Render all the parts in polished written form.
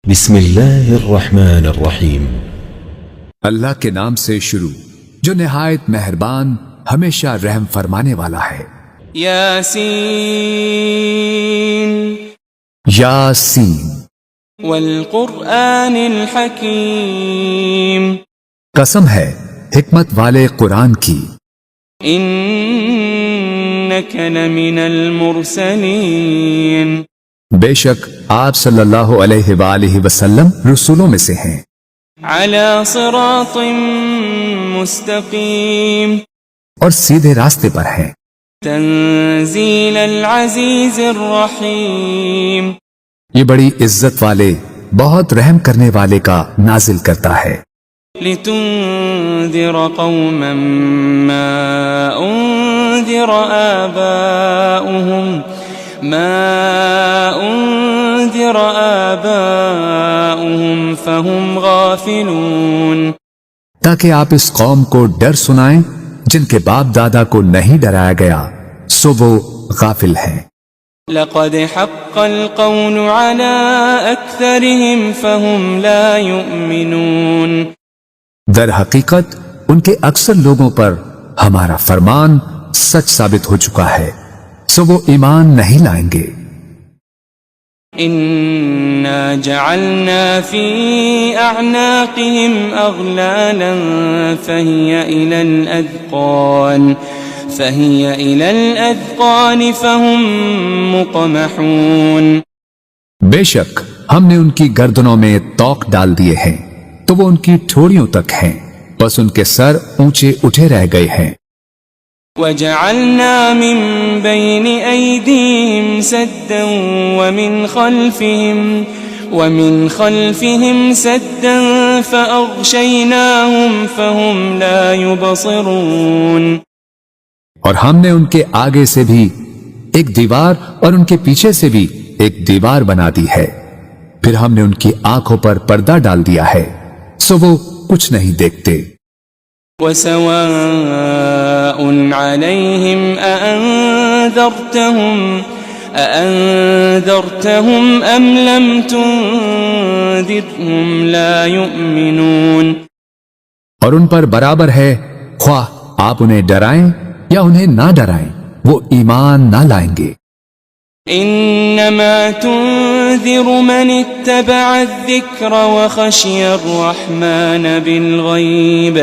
بسم اللہ الرحمن الرحیم۔ اللہ کے نام سے شروع جو نہایت مہربان ہمیشہ رحم فرمانے والا ہے۔ یاسین یاسین والقرآن الحکیم، قسم ہے حکمت والے قرآن کی، انک لمن المرسلین، بے شک آپ صلی اللہ علیہ وآلہ وسلم رسولوں میں سے ہیں، علی صراط مستقیم، اور سیدھے راستے پر ہیں، تنزیل العزیز الرحیم، یہ بڑی عزت والے بہت رحم کرنے والے کا نازل کرتا ہے، لتنذر قوما ما انذر آباؤهم فهم غافلون، تاکہ آپ اس قوم کو ڈر سنائیں جن کے باپ دادا کو نہیں ڈرایا گیا سو وہ غافل ہیں۔ لقد حق القول على أكثرهم فهم لا يؤمنون، در حقیقت ان کے اکثر لوگوں پر ہمارا فرمان سچ ثابت ہو چکا ہے سو وہ ایمان نہیں لائیں گے۔ إنا جعلنا في أعناقهم أغلالا فهي إلى الأذقان فهم مقمحون، بے شک ہم نے ان کی گردنوں میں توق ڈال دیے ہیں تو وہ ان کی ٹھوڑیوں تک ہیں، بس ان کے سر اونچے اٹھے رہ گئے ہیں۔ وجعلنا من بين أيديهم سدا ومن خلفهم سدا فأغشيناهم فهم لا يبصرون، اور ہم نے ان کے آگے سے بھی ایک دیوار اور ان کے پیچھے سے بھی ایک دیوار بنا دی ہے، پھر ہم نے ان کی آنکھوں پر پردہ ڈال دیا ہے سو وہ کچھ نہیں دیکھتے۔ وسواء عليهم أأنذرتهم أم لم تنذرهم لا يؤمنون، اور ان پر برابر ہے خواہ آپ انہیں ڈرائیں یا انہیں نہ ڈرائیں وہ ایمان نہ لائیں گے۔ انما تنذر من اتبع الذکر وخشی الرحمن بالغیب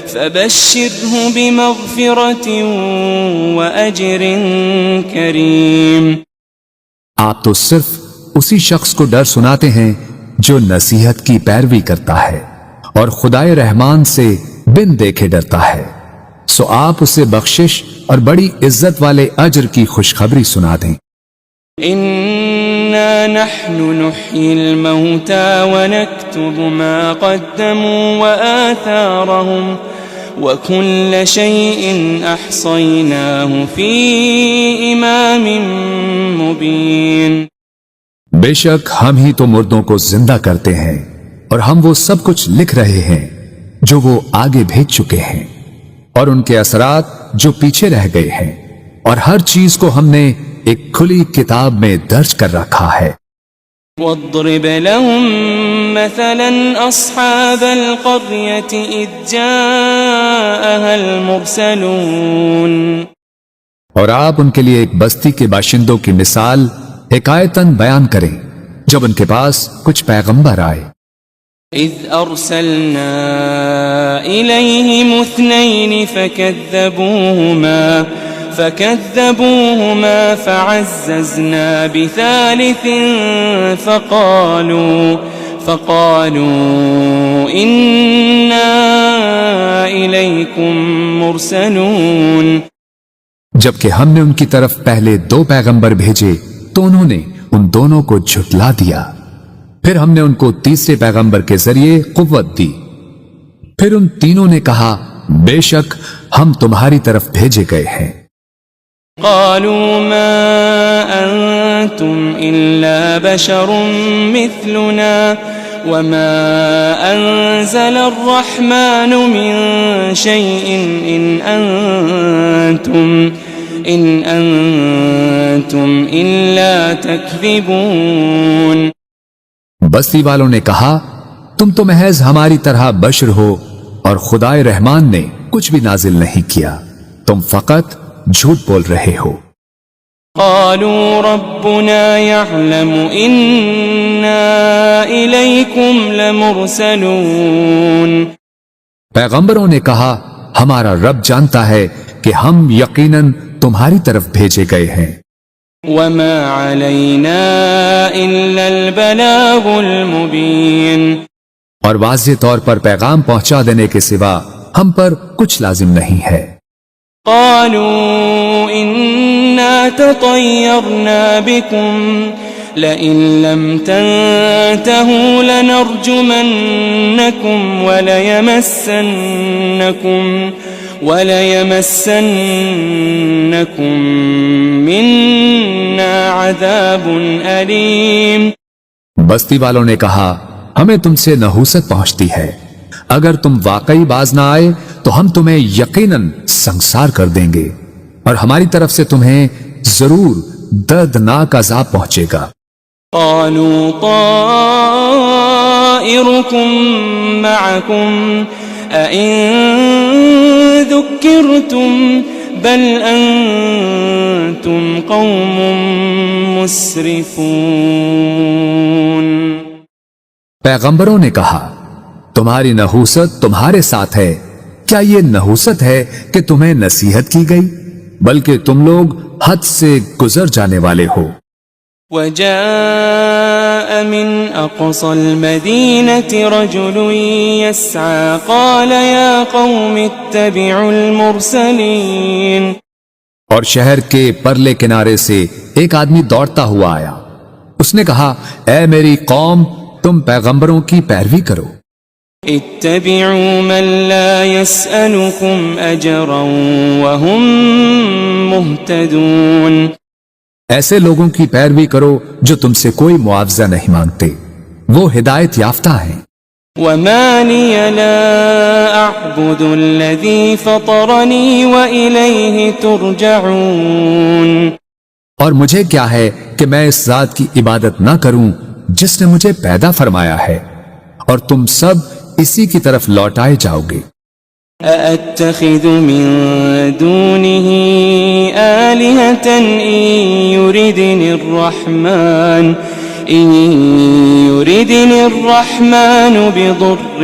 فبشره بمغفرة وأجر کریم، آپ تو صرف اسی شخص کو ڈر سناتے ہیں جو نصیحت کی پیروی کرتا ہے اور خدائے رحمان سے بن دیکھے ڈرتا ہے، سو آپ اسے بخشش اور بڑی عزت والے اجر کی خوشخبری سنا دیں۔ إنا نحن نحيي الموتى ونكتب ما قدموا وآثارهم وكل شيء أحصيناه في إمام مبين، بے شک ہم ہی تو مردوں کو زندہ کرتے ہیں اور ہم وہ سب کچھ لکھ رہے ہیں جو وہ آگے بھیج چکے ہیں اور ان کے اثرات جو پیچھے رہ گئے ہیں، اور ہر چیز کو ہم نے ایک کھلی کتاب میں درج کر رکھا ہے۔ واضرب لهم مثلا أصحاب القرية إذ جاءها المرسلون، اور آپ ان کے لیے ایک بستی کے باشندوں کی مثال حکایتاً بیان کریں جب ان کے پاس کچھ پیغمبر آئے۔ إذ أرسلنا إليهم اثنين فكذبوهما فعززنا بثالث فقالوا إنا إليكم مرسلون، جبکہ ہم نے ان کی طرف پہلے 2 پیغمبر بھیجے تو انہوں نے ان دونوں کو جھٹلا دیا، پھر ہم نے ان کو تیسرے پیغمبر کے ذریعے قوت دی، پھر ان تینوں نے کہا بے شک ہم تمہاری طرف بھیجے گئے ہیں۔ قالوا ما أنتم إلا بشر مثلنا وما أنزل الرحمن من شيء إن أنتم إلا تكذبون، بستی والوں نے کہا تم تو محض ہماری طرح بشر ہو اور خدائے رحمان نے کچھ بھی نازل نہیں کیا، تم فقط جھوٹ بول رہے ہو۔ قالوا ربنا يعلم إنا إليكم لمرسلون۔ پیغمبروں نے کہا ہمارا رب جانتا ہے کہ ہم یقیناً تمہاری طرف بھیجے گئے ہیں۔ وما علينا إلا البلاغ المبين۔ اور واضح طور پر پیغام پہنچا دینے کے سوا ہم پر کچھ لازم نہیں ہے۔ قالوا إنا تطيرنا بكم لئن لم تنتهوا لنرجمنكم وليمسنكم منا عذاب أليم۔ بستی والوں نے کہا ہمیں تم سے نحوست پہنچتی ہے، اگر تم واقعی باز نہ آئے تو ہم تمہیں یقیناً سنسار کر دیں گے اور ہماری طرف سے تمہیں ضرور دردناک عذاب پہنچے گا۔ قالوا طائركم معكم أئن ذكرتم بل أنتم قوم مسرفون۔ پیغمبروں نے کہا تمہاری نحوست تمہارے ساتھ ہے، کیا یہ نحوست ہے کہ تمہیں نصیحت کی گئی؟ بلکہ تم لوگ حد سے گزر جانے والے ہو۔ وجاء من أقصى المدينة رجل يسعى قال يا قوم اتبعوا المرسلين۔ اور شہر کے پرلے کنارے سے ایک آدمی دوڑتا ہوا آیا، اس نے کہا اے میری قوم تم پیغمبروں کی پیروی کرو۔ اتبعوا من لا يسألكم أجرا وهم مهتدون۔ ایسے لوگوں کی پیروی کرو جو تم سے کوئی معاوضہ نہیں مانگتے، وہ ہدایت یافتہ ہیں۔ وما لي لا أعبد الذي فطرني وإليه ترجعون۔ اور مجھے کیا ہے کہ میں اس ذات کی عبادت نہ کروں جس نے مجھے پیدا فرمایا ہے، اور تم سب اسی کی طرف لوٹائے جاؤ گے۔ أأتخذ من دونه آلهة إن يردني الرحمن بضر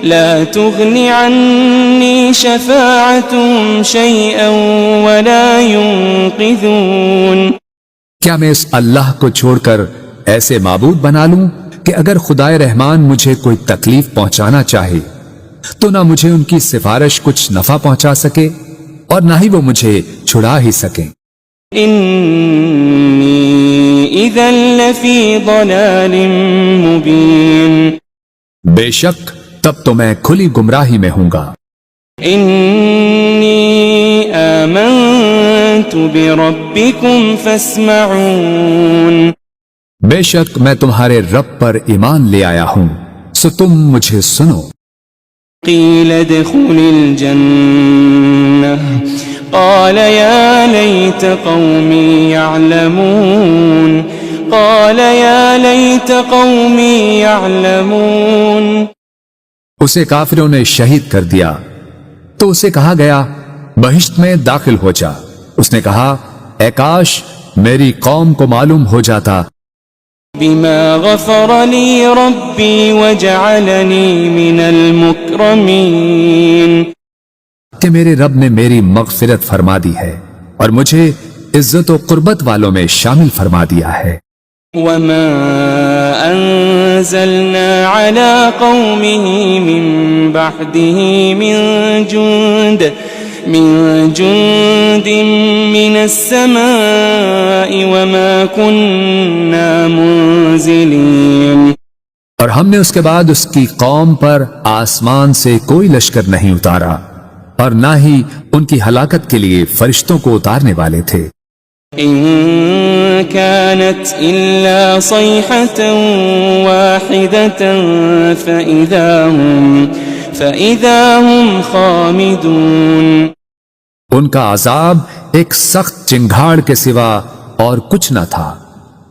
لا تغني عني شفاعتهم شيئا ولا ينقذون۔ کیا میں اس اللہ کو چھوڑ کر ایسے معبود بنا لوں کہ اگر خدائے رحمان مجھے کوئی تکلیف پہنچانا چاہے تو نہ مجھے ان کی سفارش کچھ نفع پہنچا سکے اور نہ ہی وہ مجھے چھڑا ہی سکیں۔ انی اذا لفی ضلال مبین۔ بے شک تب تو میں کھلی گمراہی میں ہوں گا۔ انی آمنت بربکم فاسمعون۔ بے شک میں تمہارے رب پر ایمان لے آیا ہوں، سو تم مجھے سنو۔ قیل ادخل الجنہ قال یا لیت قومی یعلمون۔ قال یا لیت قومی یعلمون۔ اسے کافروں نے شہید کر دیا تو اسے کہا گیا بہشت میں داخل ہو جا۔ اس نے کہا اے کاش میری قوم کو معلوم ہو جاتا بما غفر لی ربی وجعلنی من المکرمین، کہ میرے رب نے میری مغفرت فرما دی ہے اور مجھے عزت و قربت والوں میں شامل فرما دیا ہے۔ وما انزلنا على قومه من بعده من جند من السماء وما كنا منزلين۔ اور ہم نے اس کے بعد اس کی قوم پر آسمان سے کوئی لشکر نہیں اتارا اور نہ ہی ان کی ہلاکت کے لیے فرشتوں کو اتارنے والے تھے۔ إن كانت إلا صيحة واحدة فإذا هم خامدون۔ ان کا عذاب ایک سخت چنگھاڑ کے سوا اور کچھ نہ تھا،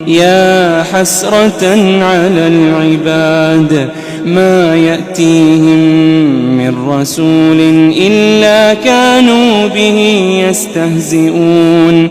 يا حسرة على العباد ما يأتيهم من رسول إلا كانوا به يستهزئون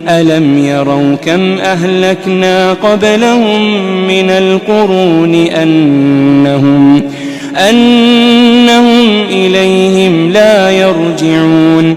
ألم يروا كم أهلكنا قبلهم من القرون أنهم إليهم لا يرجعون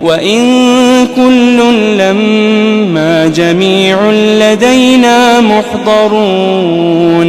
وإن كل لما جميع لدينا محضرون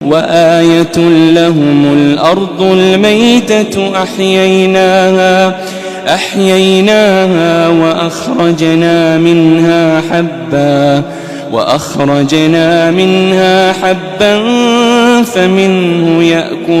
وآية لهم الأرض الميتة أحييناها وأخرجنا منها حبا فمنه يأكلون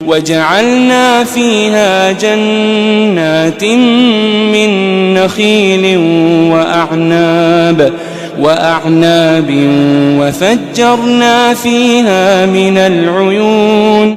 وجعلنا فيها جنات من نخيل وأعناب وفجرنا فيها من العيون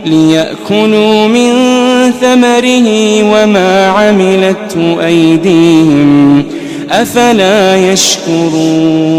ليأكلوا من ثمره وما عملته أيديهم أفلا يشكرون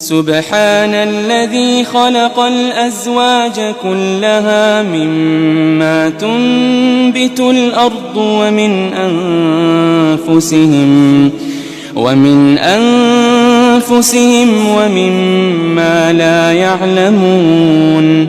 سبحان الذي خلق الأزواج كلها مما تنبت الأرض ومن أنفسهم ومما لا يعلمون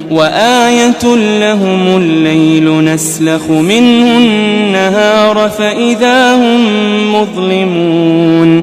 وآية لهم الليل نسلخ منه النهار فإذا هم مظلمون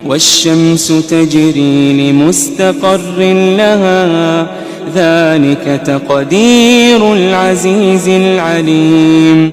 والشمس تجري لمستقر لها ذلك تقدير العزيز العليم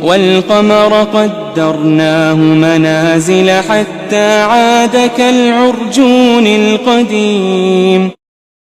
والقمر قدرناه منازل حتى عاد كالعرجون القديم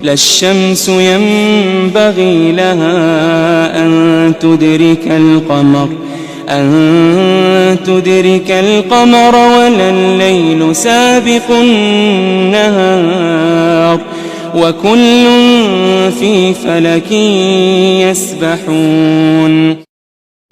لا الشمس ينبغي لها أن تدرك القمر ولا الليل سابق النهار وكل في فلك يسبحون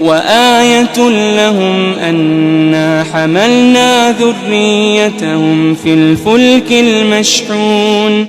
وآية لهم أنا حملنا ذريتهم في الفلك المشحون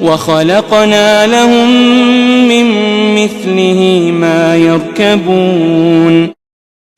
وخلقنا لهم من مثله ما يركبون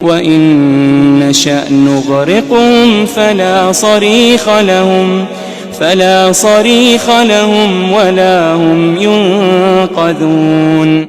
وإن نشأ نغرقهم فلا صريخ لهم ولا هم ينقذون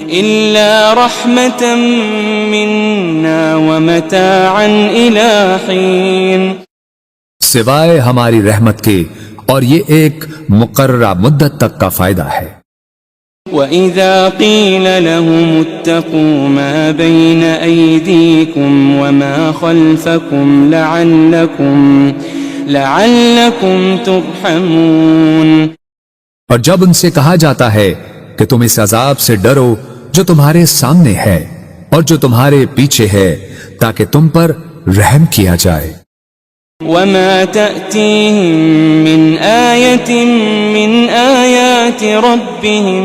إلا رحمة منا ومتاعا إلى حين سوائے ہماری رحمت کے، اور یہ ایک مقررہ مدت تک کا فائدہ ہے۔ وَإِذَا قِيلَ لَهُمُ اتَّقُوا مَا بَيْنَ أَيْدِيكُمْ وَمَا خَلْفَكُمْ لَعَلَّكُمْ تُرْحَمُونَ، اور جب ان سے کہا جاتا ہے کہ تم اس عذاب سے ڈرو جو تمہارے سامنے ہے اور جو تمہارے پیچھے ہے، تاکہ تم پر رحم کیا جائے۔ وَمَا تَأْتِيهِم مِّنْ آيَةٍ مِّنْ آيَاتِ رَبِّهِمْ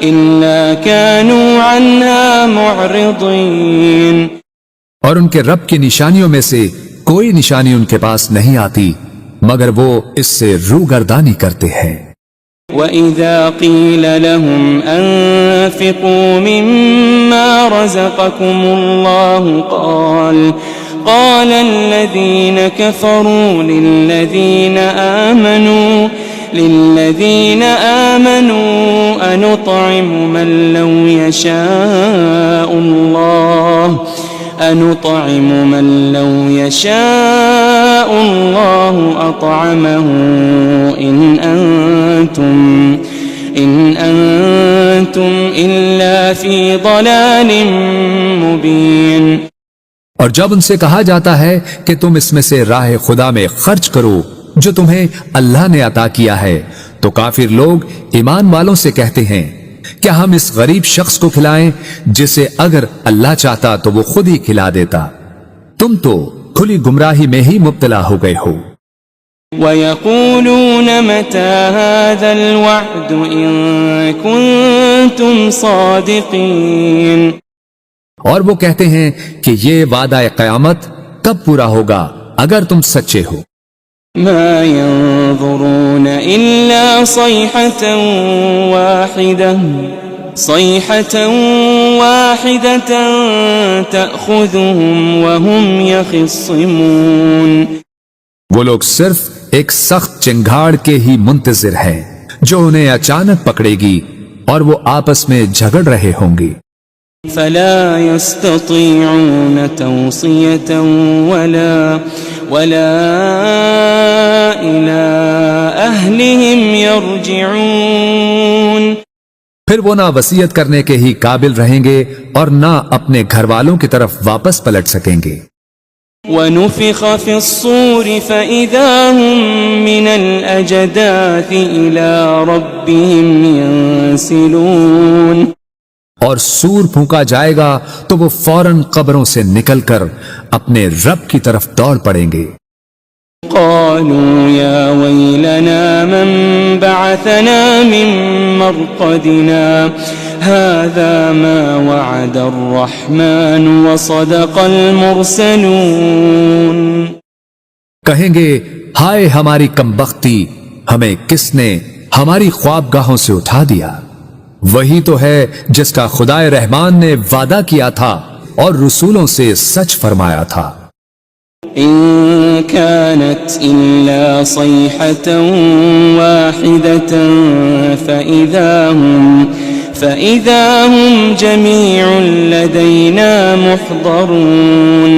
إِلَّا كَانُوا عَنْهَا مُعْرِضِينَ، اور ان کے رب کی نشانیوں میں سے کوئی نشانی ان کے پاس نہیں آتی مگر وہ اس سے روگردانی کرتے ہیں۔ وَإِذَا قِيلَ لَهُمْ أَنفِقُوا مِمَّا رَزَقَكُمُ اللَّهُ قال الذين كفروا للذين آمنوا أنطعم من لو يشاء الله أطعمه إن أنتم إلا في ضلال مبين۔ اور جب ان سے کہا جاتا ہے کہ تم اس میں سے راہ خدا میں خرچ کرو جو تمہیں اللہ نے عطا کیا ہے، تو کافر لوگ ایمان والوں سے کہتے ہیں کیا ہم اس غریب شخص کو کھلائیں جسے اگر اللہ چاہتا تو وہ خود ہی کھلا دیتا؟ تم تو کھلی گمراہی میں ہی مبتلا ہو گئے ہو۔ وَيَقُولُونَ مَتَى هَذَا الْوَعْدُ إِن كُنتُمْ صَادِقِينَ، اور وہ کہتے ہیں کہ یہ وعدہ قیامت کب پورا ہوگا اگر تم سچے ہو۔ ما ينظرون إلا صيحة واحدة تأخذهم وهم يخصمون، وہ لوگ صرف ایک سخت چنگھاڑ کے ہی منتظر ہیں جو انہیں اچانک پکڑے گی اور وہ آپس میں جھگڑ رہے ہوں گے۔ فلا يستطيعون توصية ولا إلى أهلهم يرجعون، پھر وہ نہ وصیت کرنے کے ہی قابل رہیں گے اور نہ اپنے گھر والوں کی طرف واپس پلٹ سکیں گے۔ ونفخ في الصور فإذا هم من الأجداث إلى ربهم ينسلون، اور سور پھونکا جائے گا تو وہ فوراً قبروں سے نکل کر اپنے رب کی طرف دوڑ پڑیں گے۔ قالوا يا ويلنا من بعثنا من مرقدنا هذا ما وعد الرحمن وصدق المرسلون، کہیں گے ہائے ہماری کمبختی، ہمیں کس نے ہماری خوابگاہوں سے اٹھا دیا؟ وہی تو ہے جس کا خدائے رحمان نے وعدہ کیا تھا اور رسولوں سے سچ فرمایا تھا۔ إن كانت إلا صيحة واحدة فإذا هم جميع لدينا محضرون،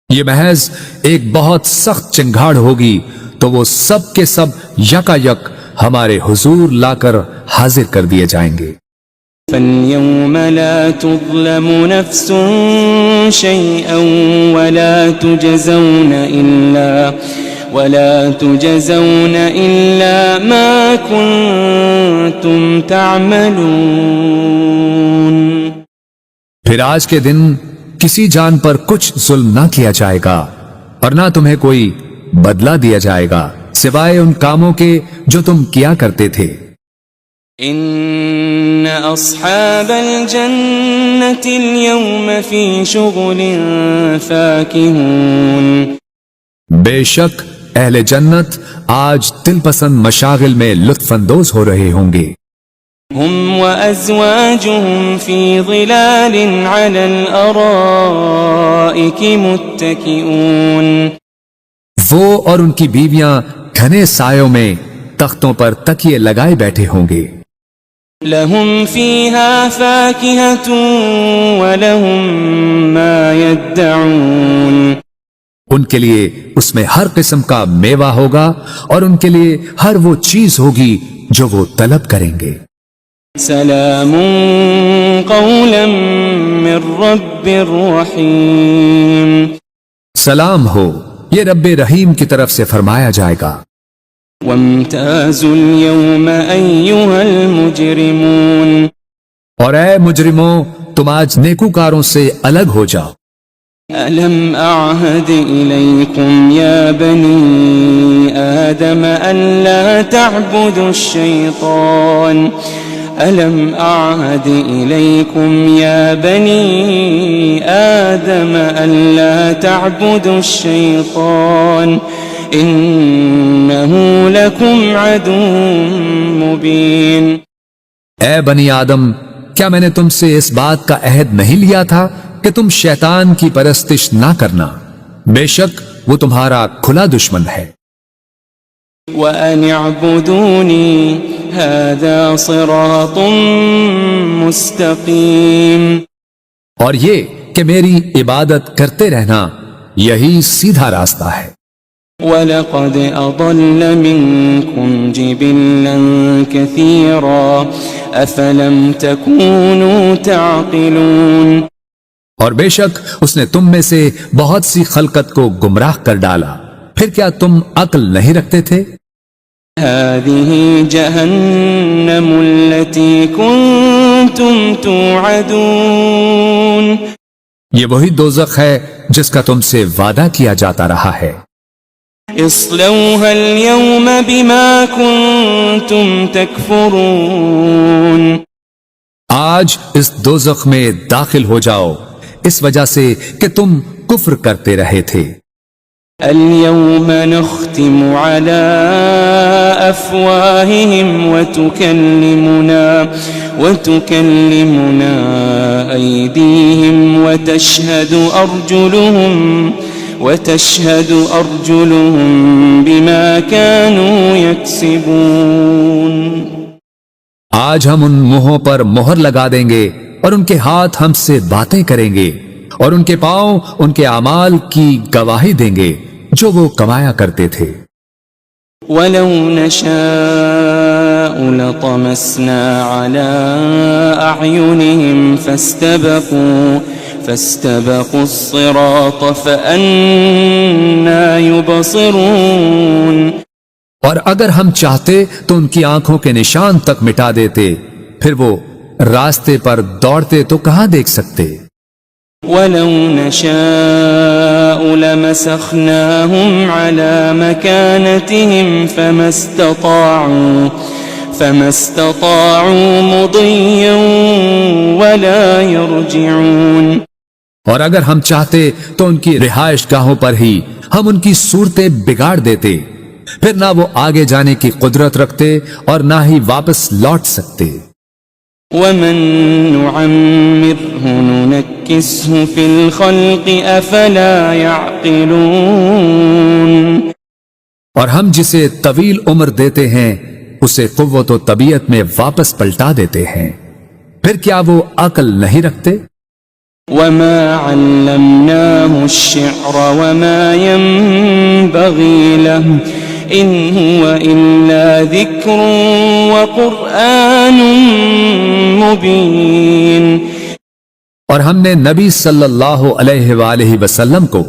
یہ محض ایک بہت سخت چنگھاڑ ہوگی تو وہ سب کے سب یکا یک ہمارے حضور لا کر حاضر کر دیے جائیں گے۔ فَالْيَوْمَ لَا تُظْلَمُ نَفْسٌ شَيْئًا وَلَا تُجَزَوْنَ إِلَّا مَا كُنتُمْ تَعْمَلُونَ، پھر آج کے دن کسی جان پر کچھ ظلم نہ کیا جائے گا اور نہ تمہیں کوئی بدلہ دیا جائے گا سوائے ان کاموں کے جو تم کیا کرتے تھے۔ ان اصحاب الجنة اليوم في شغل فاكهون، بے شک اہل جنت آج دل پسند مشاغل میں لطف اندوز ہو رہے ہوں گے۔ هم وازواجهم في ظلال على الارائك متكئون، وہ اور ان کی بیویاں گھنے سایوں میں تختوں پر تکیے لگائے بیٹھے ہوں گے۔ لهم فيها فاكهة ولهم ما يدعون ان کے لیے اس میں ہر قسم کا میوہ ہوگا اور ان کے لیے ہر وہ چیز ہوگی جو وہ طلب کریں گے۔ سلام قولا من رب رحیم، سلام ہو، یہ رب رحیم کی طرف سے فرمایا جائے گا۔ وامتازوا اليوم أيها المجرمون، اور اے مجرموں، تم آج نیکوکاروں سے الگ ہو جاؤ۔ ألم أعهد إليكم يا بني آدم ألا تعبدوا الشيطان ألم أعهد إليكم يا بني آدم ألا تعبدوا الشيطان إنه لكم عدو مبين۔ اے بنی آدم، کیا میں نے تم سے اس بات کا عہد نہیں لیا تھا کہ تم شیطان کی پرستش نہ کرنا؟ بے شک وہ تمہارا کھلا دشمن ہے۔ وَأَنِ اعْبُدُونِي هَذَا صِرَاطٌ مُسْتَقِيمٌ، اور یہ کہ میری عبادت کرتے رہنا یہی سیدھا راستہ ہے۔ وَلَقَدْ أَضَلَّ مِنكُمْ جِبِلًّا كَثِيرًا أَفَلَمْ تَكُونُوا تَعْقِلُونَ، اور بے شک اس نے تم میں سے بہت سی خلقت کو گمراہ کر ڈالا، پھر کیا تم عقل نہیں رکھتے تھے؟ هذه جهنم التي كنتم توعدون، یہ وہی دوزخ ہے جس کا تم سے وعدہ کیا جاتا رہا ہے۔ اصلوها اليوم بما كنتم تكفرون، آج اس دوزخ میں داخل ہو جاؤ اس وجہ سے کہ تم کفر کرتے رہے تھے۔ اليوم نختم على أفواههم وتكلمنا أيديهم وتشهد أرجلهم بما كانوا يكسبون۔ آج ہم ان منہوں پر مہر لگا دیں گے اور ان کے ہاتھ ہم سے باتیں کریں گے اور ان کے پاؤں ان کے اعمال کی گواہی دیں گے جو وہ کمایا کرتے تھے۔ وَلَوْ نَشَاءُ لَطَمَسْنَا عَلَىٰ أَعْيُنِهِمْ فَاسْتَبَقُوا الصِّرَاطَ فَأَنَّىٰ يُبْصِرُونَ، اور اگر ہم چاہتے تو ان کی آنکھوں کے نشان تک مٹا دیتے، پھر وہ راستے پر دوڑتے تو کہاں دیکھ سکتے۔ وَلَوْ نَشَاءُ لَمَسَخْنَاهُمْ عَلَىٰ مَكَانَتِهِمْ فَمَا اسْتَطَاعُوا مُضِيًّا وَلَا يَرْجِعُونَ، اور اگر ہم چاہتے تو ان کی رہائش گاہوں پر ہی ہم ان کی صورتیں بگاڑ دیتے، پھر نہ وہ آگے جانے کی قدرت رکھتے اور نہ ہی واپس لوٹ سکتے۔ وَمَن نُعَمِّرْهُ نُنَكِّسْهُ فِي الْخَلْقِ أَفَلَا يَعْقِلُونَ، اور ہم جسے طویل عمر دیتے ہیں اسے قوت و طبیعت میں واپس پلٹا دیتے ہیں، پھر کیا وہ عقل نہیں رکھتے؟ وَمَا عَلَّمْنَاهُ الشِّعْرَ وَمَا يَنبَغِي لَهُ إِنْ هُوَ إِلَّا ذِكْرٌ وَقُرْآنٌ مُبِينٌ، اور ہم نے نبی صلی اللہ علیہ وآلہ وسلم کو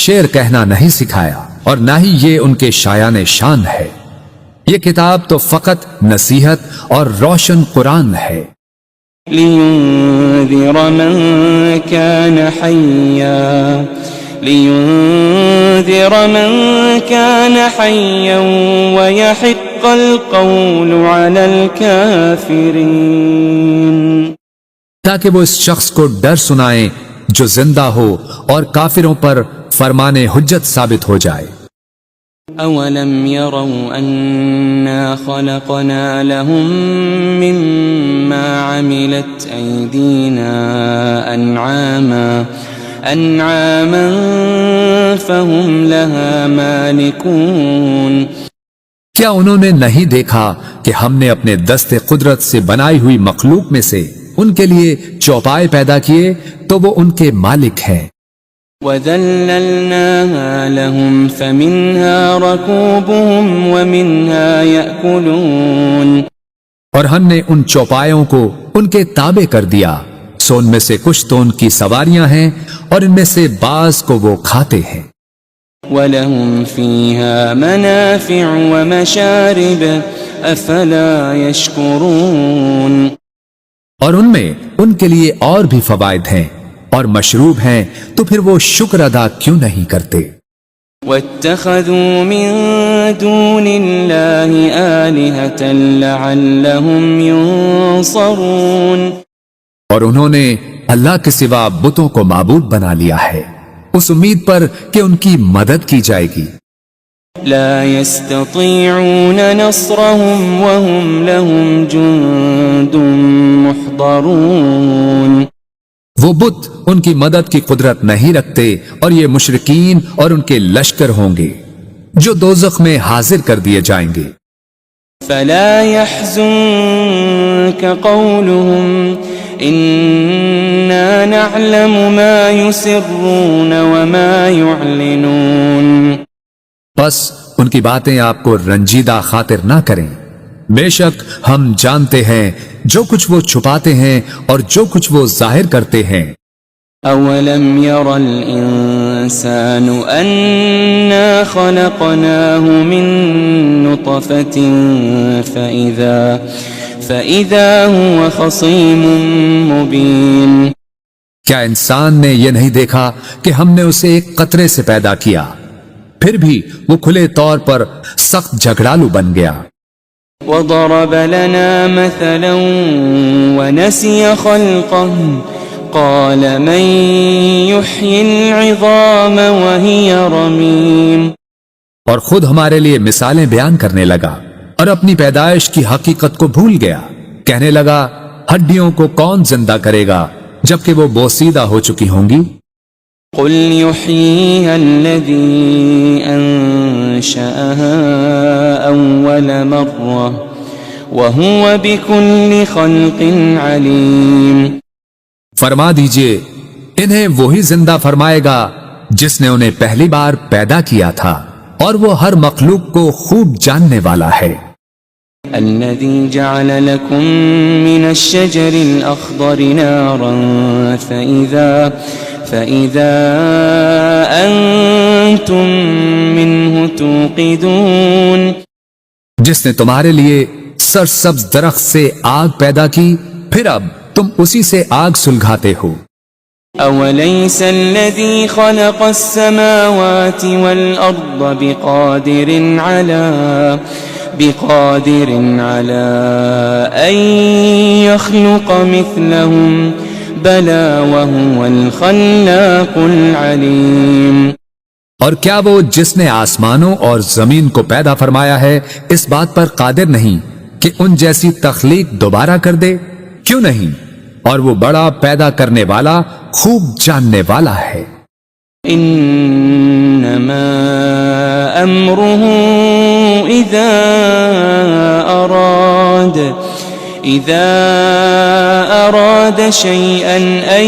شعر کہنا نہیں سکھایا اور نہ ہی یہ ان کے شایان شان ہے، یہ کتاب تو فقط نصیحت اور روشن قرآن ہے۔ لِيُنذِرَ مَن كَانَ حَيًّا وَيَحِقَّ الْقَوْلُ عَلَى الْكَافِرِينَ، تاکہ وہ اس شخص کو ڈر سنائیں جو زندہ ہو اور کافروں پر فرمان حجت ثابت ہو جائے۔ أَوَلَمْ يَرَوْا أَنَّا خَلَقْنَا لَهُم مِّمَّا عَمِلَتْ أَيْدِينَا أَنْعَامًا فَهُمْ لَهَا مَالِكُونَ، کیا انہوں نے نہیں دیکھا کہ ہم نے اپنے دست قدرت سے بنائی ہوئی مخلوق میں سے ان کے لیے چوپائے پیدا کیے تو وہ ان کے مالک ہیں. وَذَلَّلْنَاهَا لَهُمْ فَمِنْهَا رَكُوبُهُمْ وَمِنْهَا يَأْكُلُونَ اور ہم نے ان چوپایوں کو ان کے تابع کر دیا، سو ان میں سے کچھ تو ان کی سواریاں ہیں اور ان میں سے بعض کو وہ کھاتے ہیں. وَلَهُمْ فِيهَا مَنَافِعُ وَمَشَارِبُ أَفَلَا يَشْكُرُونَ اور ان میں ان کے لیے اور بھی فوائد ہیں اور مشروب ہیں، تو پھر وہ شکر ادا کیوں نہیں کرتے. وَاتَّخَذُوا مِن دُونِ اللَّهِ آلِهَةً لَعَلَّهُمْ يُنصَرُونَ اور انہوں نے اللہ کے سوا بتوں کو معبود بنا لیا ہے اس امید پر کہ ان کی مدد کی جائے گی. لا يستطيعون نصرهم وهم لهم جند محضرون وہ بت ان کی مدد کی قدرت نہیں رکھتے اور یہ مشرکین اور ان کے لشکر ہوں گے جو دوزخ میں حاضر کر دیے جائیں گے. فلا يحزنك قولهم إنا نعلم ما يسرون وما يعلنون بس ان کی باتیں آپ کو رنجیدہ خاطر نہ کریں، بے شک ہم جانتے ہیں جو کچھ وہ چھپاتے ہیں اور جو کچھ وہ ظاہر کرتے ہیں. أولم ير الإنسان أنا خلقناه من نطفة فإذا هو خصيم مبين کیا انسان نے یہ نہیں دیکھا کہ ہم نے اسے ایک قطرے سے پیدا کیا، پھر بھی وہ کھلے طور پر سخت جھگڑالو بن گیا. وضرب لنا مثلا ونسي خلقه قال من يحيي العظام وهي رميم اور خود ہمارے لیے مثالیں بیان کرنے لگا اور اپنی پیدائش کی حقیقت کو بھول گیا، کہنے لگا ہڈیوں کو کون زندہ کرے گا جبکہ وہ بوسیدہ ہو چکی ہوں گی. قل يحييها الذي أنشأها أول مرة وهو بكل خلق عليم فرما دیجئے انہیں وہی زندہ فرمائے گا جس نے انہیں پہلی بار پیدا کیا تھا اور وہ ہر مخلوق کو خوب جاننے والا ہے. الذي جعل لكم من الشجر الأخضر نارا فإذا أنتم منه توقدون جس نے تمہارے لیے سرسبز درخت سے آگ پیدا کی پھر اب تم اسی سے آگ سلگھاتے ہو. أوليس الذي خلق السماوات والأرض بقادر على أن يخلق مثلهم بلى وهو الخلاق العليم اور کیا وہ جس نے آسمانوں اور زمین کو پیدا فرمایا ہے اس بات پر قادر نہیں کہ ان جیسی تخلیق دوبارہ کر دے؟ کیوں نہیں، اور وہ بڑا پیدا کرنے والا خوب جاننے والا ہے. انما امره اذا اراد شيئا ان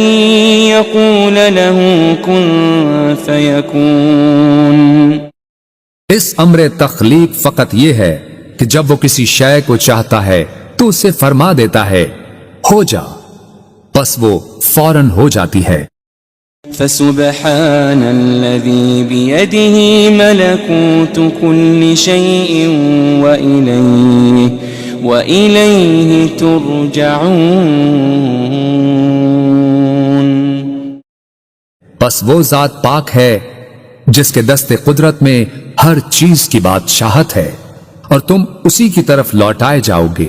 يقول له كن فيكون اس امر تخلیق فقط یہ ہے کہ جب وہ کسی شے کو چاہتا ہے تو اسے فرما دیتا ہے ہو جا، بس وہ فوراً ہو جاتی ہے. فسبحان الذي بيده ملكوت كل شيء وإليه ترجعون بس وہ ذات پاک ہے جس کے دست قدرت میں ہر چیز کی بادشاہت ہے اور تم اسی کی طرف لوٹائے جاؤ گے.